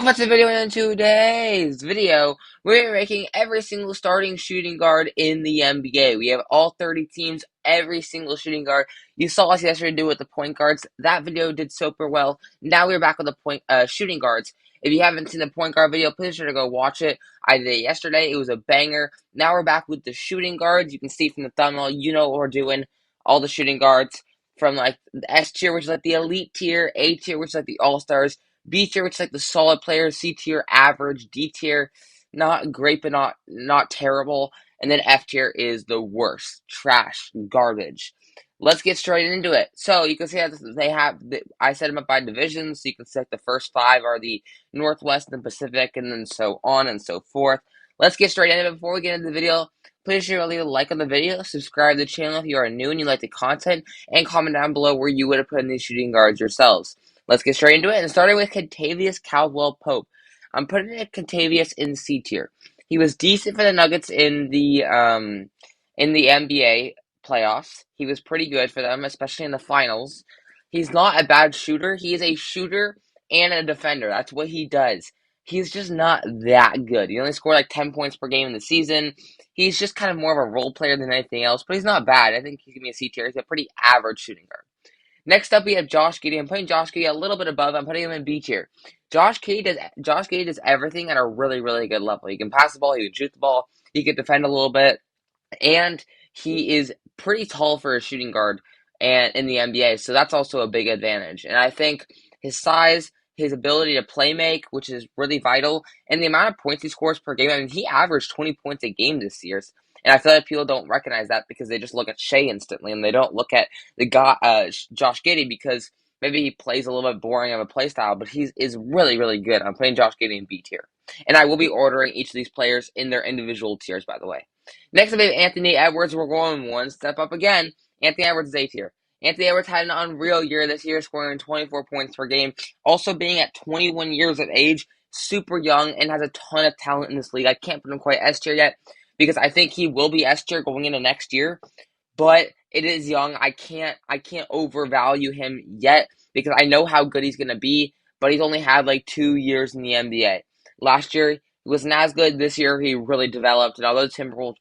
What's the video in today's video? We're ranking every single starting shooting guard in the NBA. We have all 30 teams, every single shooting guard. You saw us yesterday do with the point guards. That video did super well. Now we're back with the shooting guards. If you haven't seen the point guard video, please sure to go watch it. I did it yesterday. It was a banger. Now we're back with the shooting guards. You can see from the thumbnail, you know what we're doing. All the shooting guards from like the S tier, which is like the elite tier, A tier, which is like the all-stars, B tier, which is like the solid players, C tier, average, D tier, not great but not terrible, and then F tier is the worst, trash, garbage. Let's get straight into it. So you can see that I set them up by divisions, so you can see like the first five are the Northwest and Pacific, and then so on and so forth. Let's get straight into it. Before we get into the video, please sure to leave a like on the video, subscribe to the channel if you are new and you like the content, and comment down below where you would have put in these shooting guards yourselves. Let's get straight into it, and starting with Kentavious Caldwell-Pope. I'm putting Kentavious in C tier. He was decent for the Nuggets in the NBA playoffs. He was pretty good for them, especially in the finals. He's not a bad shooter. He is a shooter and a defender. That's what he does. He's just not that good. He only scored like 10 points per game in the season. He's just kind of more of a role player than anything else, but he's not bad. I think he can be a C tier. He's a pretty average shooting guard. Next up, we have Josh Giddey. I'm putting Josh Giddey a little bit above. I'm putting him in B tier. Josh Giddey does everything at a really, really good level. He can pass the ball. He can shoot the ball. He can defend a little bit, and he is pretty tall for a shooting guard and in the NBA. So that's also a big advantage. And I think his size, his ability to play make, which is really vital, and the amount of points he scores per game. I mean, he averaged 20 points a game this year. And I feel like people don't recognize that because they just look at Shea instantly, and they don't look at the guy, Josh Giddey, because maybe he plays a little bit boring of a play style, but he is really, really good. I'm playing Josh Giddey in B tier. And I will be ordering each of these players in their individual tiers, by the way. Next up, we have Anthony Edwards. We're going one step up again. Anthony Edwards is A tier. Anthony Edwards had an unreal year this year, scoring 24 points per game. Also being at 21 years of age, super young, and has a ton of talent in this league. I can't put him quite S tier yet because I think he will be S tier going into next year. But it is young. I can't overvalue him yet because I know how good he's gonna be. But he's only had like 2 years in the NBA. Last year he wasn't as good. This year he really developed. And although the Timberwolves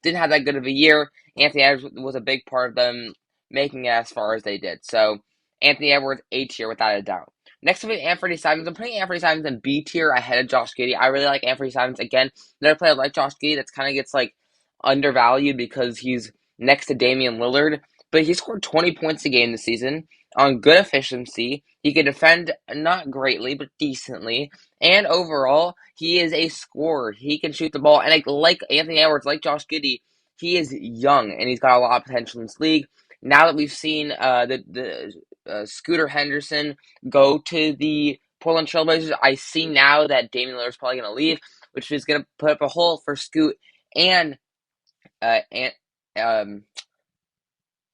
didn't have that good of a year, Anthony Edwards was a big part of them making it as far as they did. So Anthony Edwards A tier without a doubt. Next up is Anthony Simons. I'm putting Anthony Simons in B tier ahead of Josh Giddey. I really like Anthony Simons. Again, another player like Josh Giddey that's kind of gets like undervalued because he's next to Damian Lillard, but he scored 20 points a game this season on good efficiency. He can defend not greatly, but decently. And overall, he is a scorer. He can shoot the ball. And like Anthony Edwards, like Josh Giddey, he is young and he's got a lot of potential in this league. Now that we've seen Scooter Henderson go to the Portland Trailblazers, I see now that Damian Lillard's probably going to leave, which is going to put up a hole for Scoot and and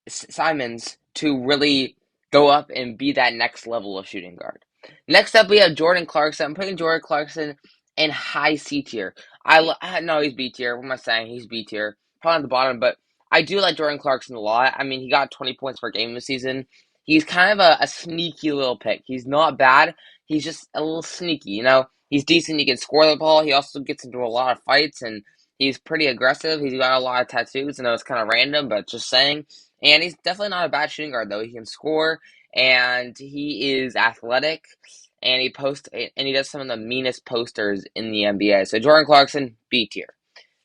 Simons to really go up and be that next level of shooting guard. Next up, we have Jordan Clarkson. I'm putting Jordan Clarkson in high C tier. No, he's B tier. What am I saying? He's B tier. Probably at the bottom, but I do like Jordan Clarkson a lot. I mean, he got 20 points per game this season. He's kind of a sneaky little pick. He's not bad. He's just a little sneaky, you know? He's decent. He can score the ball. He also gets into a lot of fights, and he's pretty aggressive. He's got a lot of tattoos. I know it's kind of random, but just saying. And he's definitely not a bad shooting guard, though. He can score, and he is athletic, and he does some of the meanest posters in the NBA. So Jordan Clarkson, B tier.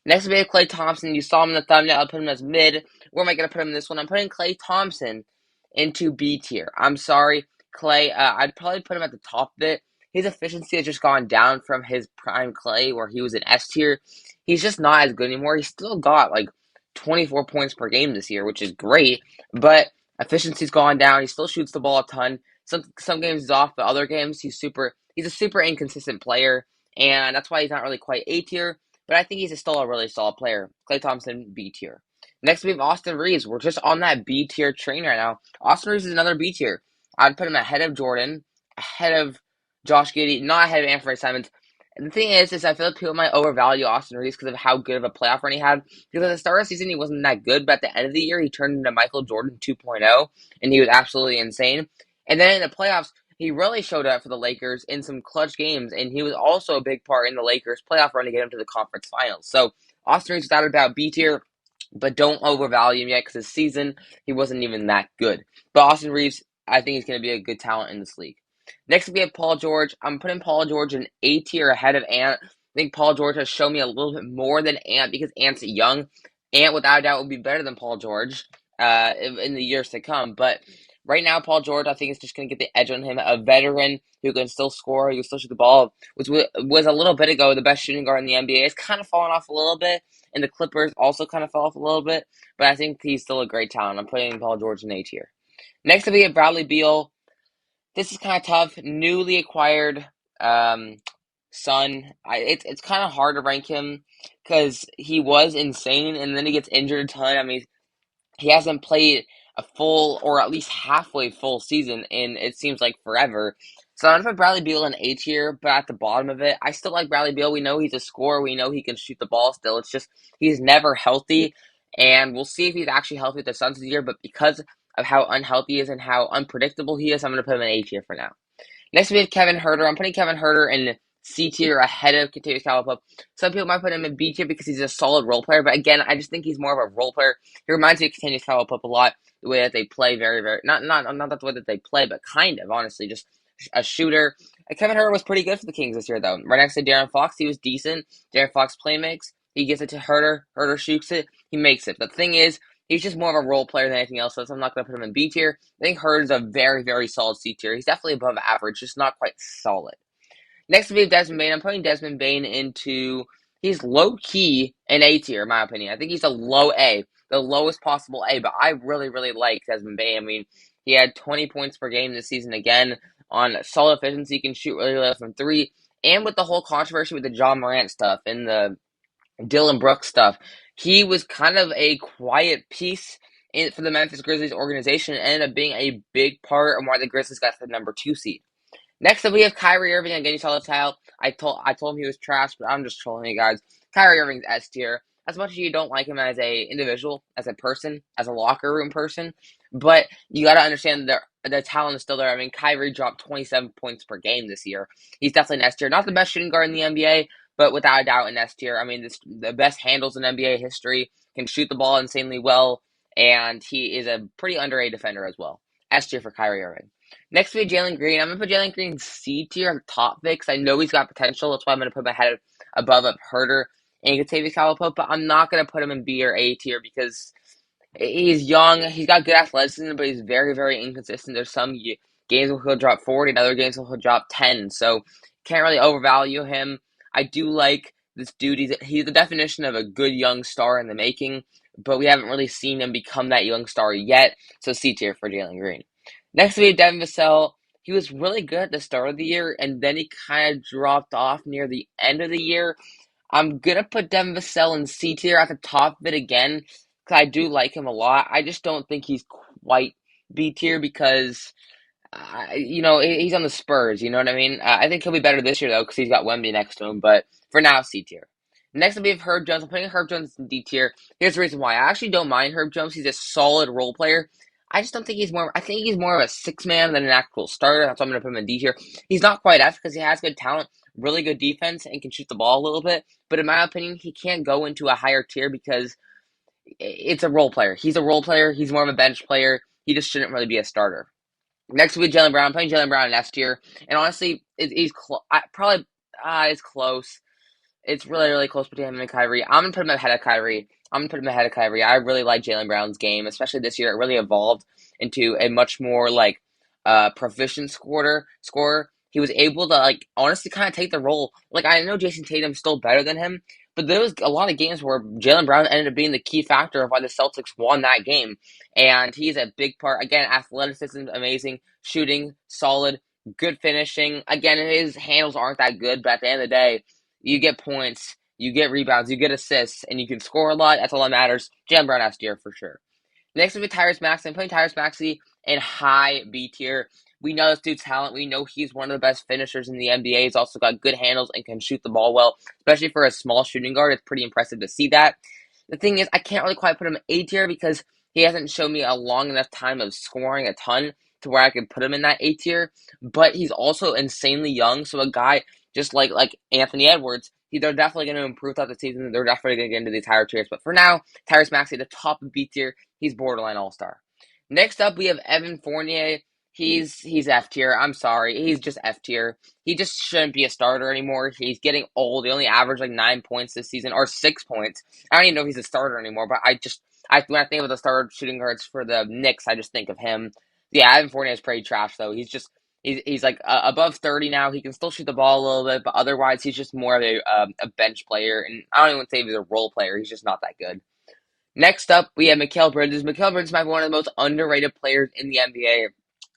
Next we have Klay Thompson. You saw him in the thumbnail. I'll put him as mid. Where am I going to put him in this one? I'm putting Klay Thompson into B tier. I'm sorry, Klay. I'd probably put him at the top of it. His efficiency has just gone down from his prime Klay, where he was in S tier. He's just not as good anymore. He's still got like 24 points per game this year, which is great, but efficiency's gone down. He still shoots the ball a ton. Some games he's off, but other games he's a super inconsistent player, and that's why he's not really quite A tier. But I think he's still a really solid player. Klay Thompson, B tier. Next, we have Austin Reaves. We're just on that B tier train right now. Austin Reaves is another B tier. I'd put him ahead of Jordan, ahead of Josh Giddey, not ahead of Anthony Simons. And the thing is I feel like people might overvalue Austin Reaves because of how good of a playoff run he had. Because at the start of the season, he wasn't that good, but at the end of the year, he turned into Michael Jordan 2.0, and he was absolutely insane. And then in the playoffs, he really showed up for the Lakers in some clutch games, and he was also a big part in the Lakers' playoff run to get him to the conference finals. So Austin Reeves, without a doubt, B tier, but don't overvalue him yet because this season he wasn't even that good. But Austin Reeves, I think he's going to be a good talent in this league. Next, we have Paul George. I'm putting Paul George in A tier ahead of Ant. I think Paul George has shown me a little bit more than Ant because Ant's young. Ant, without a doubt, will be better than Paul George in the years to come. But right now, Paul George, I think, is just going to get the edge on him. A veteran who can still score, who can still shoot the ball, was a little bit ago the best shooting guard in the NBA. It's kind of fallen off a little bit, and the Clippers also kind of fell off a little bit. But I think he's still a great talent. I'm putting Paul George in A tier. Next up, we have Bradley Beal. This is kind of tough. Newly acquired son. It's kind of hard to rank him because he was insane, and then he gets injured a ton. I mean, he hasn't played a full or at least halfway full season in it seems like forever. So I'm gonna put Bradley Beal in A tier, but at the bottom of it, I still like Bradley Beal. We know he's a scorer. We know he can shoot the ball still. It's just he's never healthy, and we'll see if he's actually healthy with the Suns this year. But because of how unhealthy he is and how unpredictable he is, I'm gonna put him in A tier for now. Next, we have Kevin Huerter. I'm putting Kevin Huerter in C tier ahead of Kentavious Caldwell Pope. Some people might put him in B tier because he's a solid role player, but again, I just think he's more of a role player. He reminds me of Kentavious Caldwell Pope a lot, the way that they play, very, very not the way that they play, but kind of honestly, just a shooter. Kevin Huerter was pretty good for the Kings this year, though. Right next to De'Aaron Fox, he was decent. De'Aaron Fox play makes. He gets it to Huerter. Huerter shoots it. He makes it. The thing is, he's just more of a role player than anything else, so I'm not going to put him in B tier. I think Huerter's a very, very solid C tier. He's definitely above average, just not quite solid. Next, we have Desmond Bane. I'm putting Desmond Bane into, he's low-key an A tier, in my opinion. I think he's a low A, the lowest possible A, but I really, really like Desmond Bane. I mean, he had 20 points per game this season again on solid efficiency. He can shoot really well from three. And with the whole controversy with the John Morant stuff and the Dylan Brooks stuff, he was kind of a quiet piece for the Memphis Grizzlies organization and ended up being a big part of why the Grizzlies got the number 2 seed. Next up, we have Kyrie Irving. Again, you saw the title. I told him he was trash, but I'm just trolling you guys. Kyrie Irving's S tier. As much as you don't like him as a individual, as a person, as a locker room person, but you got to understand the talent is still there. I mean, Kyrie dropped 27 points per game this year. He's definitely an S tier. Not the best shooting guard in the NBA, but without a doubt an S tier. I mean, the best handles in NBA history, can shoot the ball insanely well, and he is a pretty underrated defender as well. S tier for Kyrie Irving. Next, we have Jalen Green. I'm going to put Jalen Green C tier on the top pick because I know he's got potential. That's why I'm going to put him ahead above Huerter and Kentavious Caldwell Pope, but I'm not going to put him in B or A tier because he's young. He's got good athleticism, but he's very, very inconsistent. There's some games where he'll drop 40, and other games where he'll drop 10. So can't really overvalue him. I do like this dude. He's the definition of a good young star in the making, but we haven't really seen him become that young star yet. So C tier for Jalen Green. Next, we have Devin Vassell. He was really good at the start of the year, and then he kind of dropped off near the end of the year. I'm going to put Devin Vassell in C tier at the top of it again, because I do like him a lot. I just don't think he's quite B tier because, he's on the Spurs, you know what I mean? I think he'll be better this year, though, because he's got Wemby next to him, but for now, C tier. Next up, we have Herb Jones. I'm putting Herb Jones in D tier. Here's the reason why. I actually don't mind Herb Jones. He's a solid role player. I just don't think I think he's more of a six-man than an actual starter. That's why I'm going to put him in D tier. He's not quite F because he has good talent, really good defense, and can shoot the ball a little bit. But in my opinion, he can't go into a higher tier because it's a role player. He's a role player. He's more of a bench player. He just shouldn't really be a starter. Next we have Jaylen Brown. I'm playing Jaylen Brown in S tier. And honestly, it's close. It's really, really close between him and Kyrie. I'm going to put him ahead of Kyrie. I really like Jaylen Brown's game, especially this year. It really evolved into a much more, proficient scorer. He was able to, honestly kind of take the role. Like, I know Jason Tatum's still better than him, but there was a lot of games where Jaylen Brown ended up being the key factor of why the Celtics won that game. And he's a big part. Again, athleticism, amazing. Shooting, solid. Good finishing. Again, his handles aren't that good, but at the end of the day, you get points, you get rebounds, you get assists, and you can score a lot. That's all that matters. Jaylen Brown S tier for sure. Next up, Tyrese Maxey. I'm putting Tyrese Maxey in high B tier. We know this dude's talent. We know he's one of the best finishers in the NBA. He's also got good handles and can shoot the ball well, especially for a small shooting guard. It's pretty impressive to see that. The thing is, I can't really quite put him in A tier because he hasn't shown me a long enough time of scoring a ton. to where I could put him in that A tier, but he's also insanely young. So a guy just like Anthony Edwards, they're definitely going to improve throughout the season. They're definitely going to get into these higher tiers. But for now, Tyrese Maxey, the top of B tier, he's borderline all star. Next up, we have Evan Fournier. He's F tier. I'm sorry, he's just F tier. He just shouldn't be a starter anymore. He's getting old. He only averaged like 9 points this season, or 6 points. I don't even know if he's a starter anymore. But when I think of the starter shooting guards for the Knicks, I just think of him. Yeah, Evan Fournier is pretty trash though. He's like above 30 now. He can still shoot the ball a little bit, but otherwise he's just more of a bench player. And I don't even say he's a role player. He's just not that good. Next up, we have Mikal Bridges. Mikal Bridges might be one of the most underrated players in the NBA.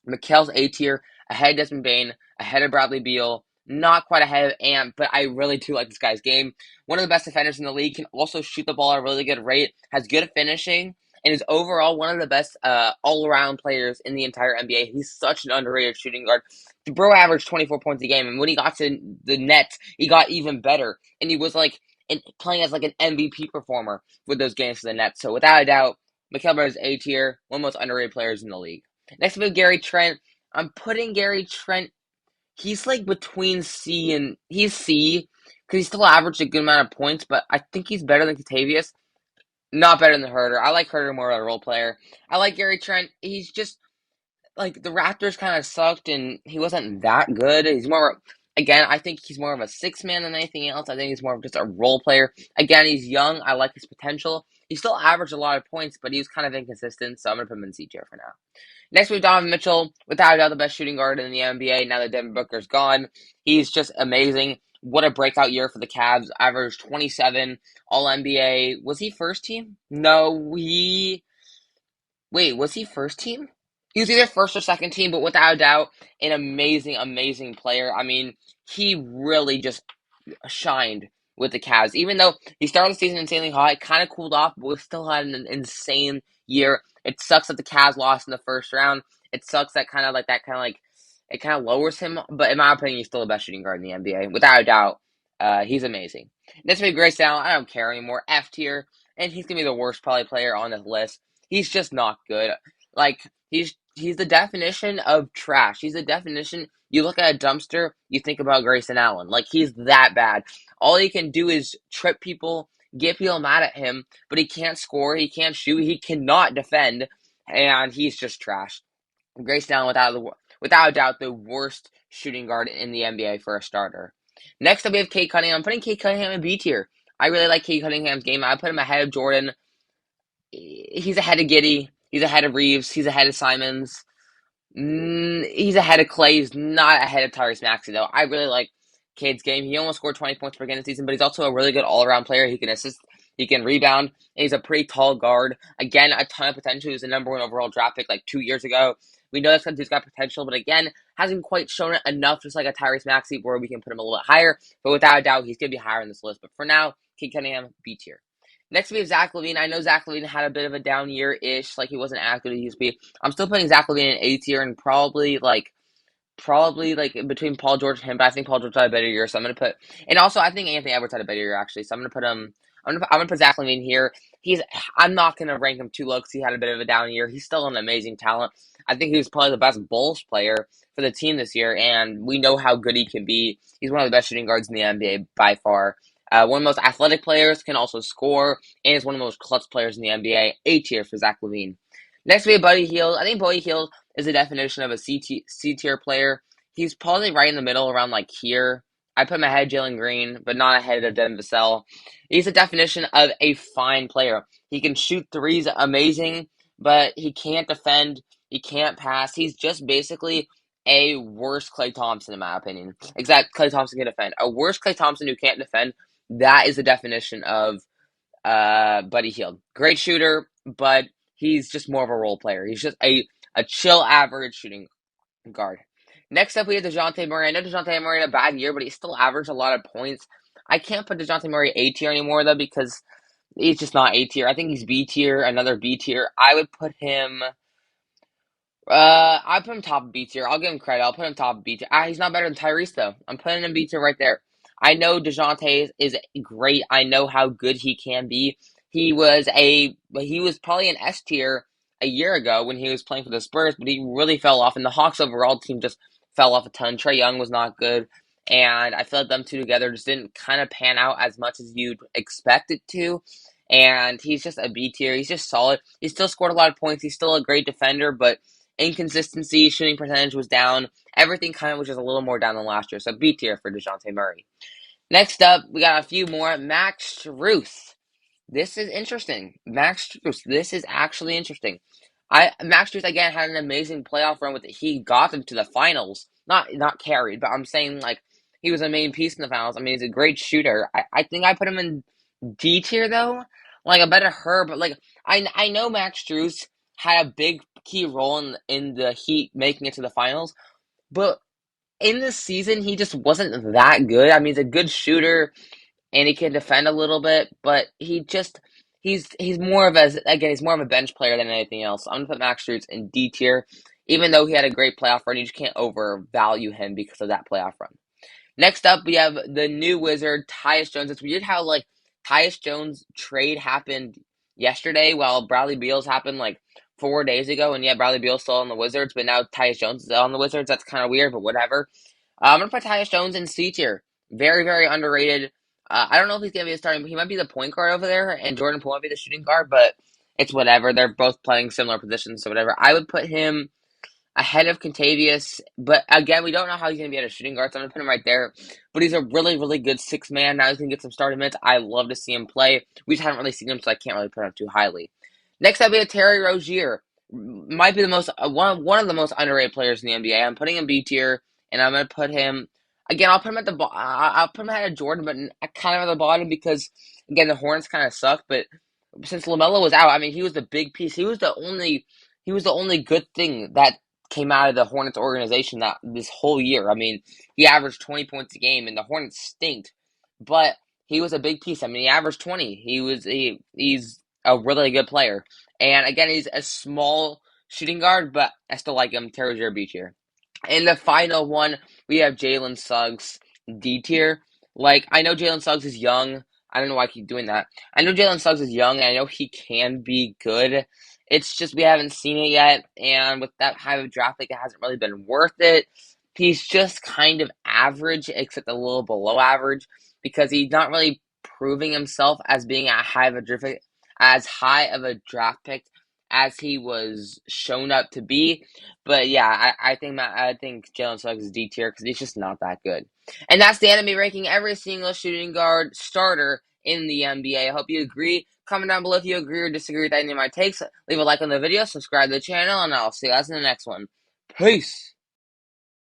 Mikal's A tier, ahead of Desmond Bane, ahead of Bradley Beal, not quite ahead of Ant, but I really do like this guy's game. One of the best defenders in the league, can also shoot the ball at a really good rate, has good finishing, and is overall one of the best all-around players in the entire NBA. He's such an underrated shooting guard. The bro averaged 24 points a game, and when he got to the Nets, he got even better, and he was like playing as like an MVP performer with those games for the Nets. So without a doubt, Mikal Bridges A tier, one of the most underrated players in the league. Next we have Gary Trent. I'm putting Gary Trent. He's like between C and he's C because he still averaged a good amount of points, but I think he's better than Kentavious. Not better than Herter. I like Herter more as a role player. I like Gary Trent. He's just like the Raptors kind of sucked and he wasn't that good. He's more again, I think he's more of a six man than anything else. I think he's more of just a role player. Again, he's young. I like his potential. He still averaged a lot of points, but he was kind of inconsistent, so I'm gonna put him in C tier for now. Next, we have Donovan Mitchell, without a doubt the best shooting guard in the NBA. Now that Devin Booker's gone, he's just amazing. What a breakout year for the Cavs. Averaged 27, All NBA. Was he first team? No, was he first team? He was either first or second team, but without a doubt, an amazing, amazing player. I mean, he really just shined with the Cavs. Even though he started the season insanely hot, kind of cooled off, but we still had an insane year. It sucks that the Cavs lost in the first round. It sucks that it kind of lowers him. But in my opinion, he's still the best shooting guard in the NBA, without a doubt. He's amazing. Next to be Grayson Allen. I don't care anymore. F tier, and he's gonna be the worst probably player on this list. He's just not good. Like he's the definition of trash. He's the definition. You look at a dumpster, you think about Grayson Allen. Like he's that bad. All he can do is trip people, get people mad at him, but he can't score, he can't shoot, he cannot defend, and he's just trash. Grayson Allen, without a doubt, the worst shooting guard in the NBA for a starter. Next up, we have Cade Cunningham. I'm putting Cade Cunningham in B tier. I really like Cade Cunningham's game. I put him ahead of Jordan. He's ahead of Giddey. He's ahead of Reeves. He's ahead of Simons. He's ahead of Clay. He's not ahead of Tyrese Maxey, though. I really like Cade's game. He almost scored 20 points per game this season, but he's also a really good all-around player. He can assist, he can rebound, and he's a pretty tall guard. Again, a ton of potential. He was the number one overall draft pick like 2 years ago. We know that he's got potential, but again, hasn't quite shown it enough, just like a Tyrese Maxey, where we can put him a little bit higher. But without a doubt, he's going to be higher in this list. But for now, Cade Cunningham, B tier. Next, we have Zach LaVine. I know Zach LaVine had a bit of a down year-ish, like he wasn't as good as he used to be. I'm still putting Zach LaVine in A tier and probably between Paul George and him, but I think Paul George had a better year, so I'm gonna put. And also, I think Anthony Edwards had a better year actually, so I'm gonna put him. I'm gonna put Zach LaVine here. I'm not gonna rank him too low because he had a bit of a down year. He's still an amazing talent. I think he was probably the best Bulls player for the team this year, and we know how good he can be. He's one of the best shooting guards in the NBA by far. One of the most athletic players, can also score, and is one of the most clutch players in the NBA. A tier for Zach LaVine. Next, we have Buddy Hield. I think Buddy Hield is the definition of a C tier player. He's probably right in the middle, around like here. I put him ahead of Jalen Green, but not ahead of Devin Vassell. He's the definition of a fine player. He can shoot threes amazing, but he can't defend. He can't pass. He's just basically a worse Klay Thompson, in my opinion. Except Klay Thompson can defend. A worse Klay Thompson who can't defend. That is the definition of Buddy Hield. Great shooter, but he's just more of a role player. He's just a chill average shooting guard. Next up, we have DeJounte Murray. I know DeJounte Murray had a bad year, but he still averaged a lot of points. I can't put DeJounte Murray A tier anymore, though, because he's just not A tier. I think he's B tier, another B tier. I would put him. I put him top of B tier. I'll give him credit. I'll put him top of B tier. He's not better than Tyrese though. I'm putting him B tier right there. I know DeJounte is great. I know how good he can be. He was probably an S tier a year ago when he was playing for the Spurs, but he really fell off, and the Hawks overall team just fell off a ton. Trae Young was not good, and I feel like them two together just didn't kind of pan out as much as you'd expect it to. And he's just a B tier. He's just solid. He still scored a lot of points. He's still a great defender, but inconsistency, shooting percentage was down. Everything kind of was just a little more down than last year. So B tier for DeJounte Murray. Next up, we got a few more. Max Strus. This is interesting. Max Strus. This is actually interesting. Max Strus again had an amazing playoff run with it. He got them to the finals. Not carried, but I'm saying like he was a main piece in the finals. I mean, he's a great shooter. I think I put him in D tier though. Like a better her, but like I know Max Strus had a big key role in the Heat making it to the finals, but in this season he just wasn't that good. I mean, he's a good shooter and he can defend a little bit, but he's more of he's more of a bench player than anything else. I'm gonna put Max Strus in D tier, even though he had a great playoff run. You just can't overvalue him because of that playoff run. Next up, we have the new Wizard, Tyus Jones. It's weird how like Tyus Jones trade happened yesterday, while Bradley Beal's happened like 4 days ago, and yeah, Bradley Beal's still on the Wizards, but now Tyus Jones is on the Wizards. That's kind of weird, but whatever. I'm gonna put Tyus Jones in C tier. Very, very underrated. I don't know if he's gonna be a starting. He might be the point guard over there, and Jordan Poole might be the shooting guard, but it's whatever. They're both playing similar positions, so whatever. I would put him ahead of Contavious, but again, we don't know how he's going to be at a shooting guard, so I'm going to put him right there. But he's a really, really good six man. Now he's going to get some starting minutes. I love to see him play. We just haven't really seen him, so I can't really put him too highly. Next up, we have Terry Rozier. Might be the most one of the most underrated players in the NBA. I'm putting him B tier, and I'm going to put him again. I'll put him at I'll put him ahead of Jordan, but kind of at the bottom because again the Hornets kind of suck. But since LaMelo was out, I mean, he was the big piece. He was the only good thing that came out of the Hornets organization that this whole year. I mean, he averaged 20 points a game, and the Hornets stinked, but he was a big piece. I mean, he averaged 20. He's a really good player, and again, he's a small shooting guard, but I still like him. Terry Rozier B tier. In the final one, we have Jalen Suggs D tier. Like, I know Jalen Suggs is young. I don't know why I keep doing that. I know Jalen Suggs is young, and I know he can be good. It's just we haven't seen it yet, and with that high of a draft pick, it hasn't really been worth it. He's just kind of average, except a little below average, because he's not really proving himself as being as high of a draft pick as he was shown up to be. But yeah, I think Jalen Suggs is D tier because he's just not that good. And that's the end of me ranking every single shooting guard starter in the NBA. I hope you agree. Comment down below if you agree or disagree with any of my takes. Leave a like on the video, subscribe to the channel, and I'll see you guys in the next one. Peace!